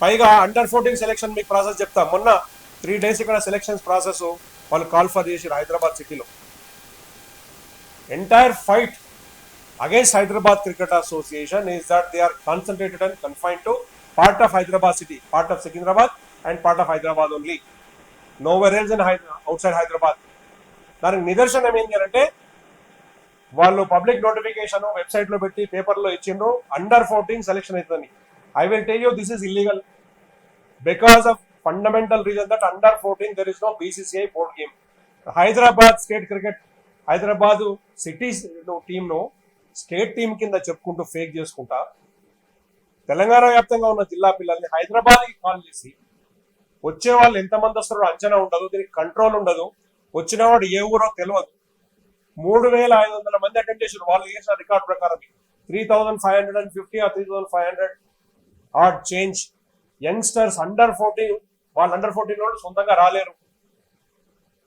పైగా under 14 selection మీకు process చెప్తా. మొన్న 3 days ఇక్కడ సెలెక్షన్స్ ప్రాసెస్ వాళ్ళు కాల్ ఫర్ చేసిరు హైదరాబాద్ సిటీలో. Entire fight against Hyderabad Cricket Association is that they are concentrated and confined to part of Hyderabad city, part of Secunderabad and part of Hyderabad only. Nowhere else in outside Hyderabad. దానికి నిదర్శనం ఏంటి అంటే వాళ్ళు public notification website లో పెట్టి పేపర్లో ఇచ్చిండ్రు under 14 selection అవుతుందని. I will tell you this is illegal because of fundamental reason that under 14 there is no BCCI board game. Hyderabad state cricket Hyderabad city team ను స్టేట్ టీం కింద చెప్పుకుంటూ ఫేక్ చేసుకుంటా తెలంగాణ వ్యాప్తంగా ఉన్న జిల్లా పిల్లల్ని హైదరాబాద్కి కాల్ చేసి వచ్చే వాళ్ళు ఎంతమంది వస్తారో అంచనా ఉండదు, దీనికి కంట్రోల్ ఉండదు, వచ్చిన వాడు ఏ ఊరో తెలియదు. 3,500 మంది అటెండ్ చేసారు. వాళ్ళు చేసిన రికార్డ్ ప్రకారం 3,550 or 3,500 odd change youngsters under 14. వాళ్ళు అండర్ 14 వాళ్ళు సొంతంగా రాలేరు,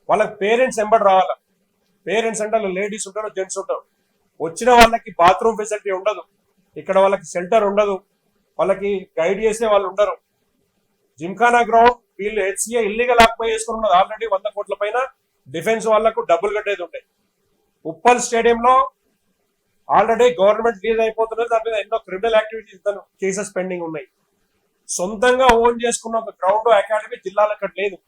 వాళ్ళకి పేరెంట్స్ ఎంబడి రావాల. పేరెంట్స్ అంటే లేడీస్ ఉంటారు, జెంట్స్ ఉంటారు. వచ్చిన వాళ్ళకి బాత్రూమ్ ఫెసిలిటీ ఉండదు, ఇక్కడ వాళ్ళకి షెల్టర్ ఉండదు, వాళ్ళకి గైడ్ చేసే వాళ్ళు ఉండరు. జిమ్ఖానా గ్రౌండ్ వీళ్ళు HCA ఇల్లీగల్ ఆక్యుపై చేసుకుని ఉన్నది. ఆల్రెడీ 100 కోట్ల పైన డిఫెన్స్ వాళ్లకు డబ్బులు కట్టేది ఉంటాయి. ఉప్పల్ స్టేడియంలో ఆల్రెడీ గవర్నమెంట్ రిలీజ్ అయిపోతున్నది, దాని మీద ఎన్నో క్రిమినల్ యాక్టివిటీస్ కేసెస్ పెండింగ్ ఉన్నాయి. సొంతంగా ఓన్ చేసుకున్న ఒక గ్రౌండ్ అకాడమీ జిల్లాలో అక్కడ లేదు.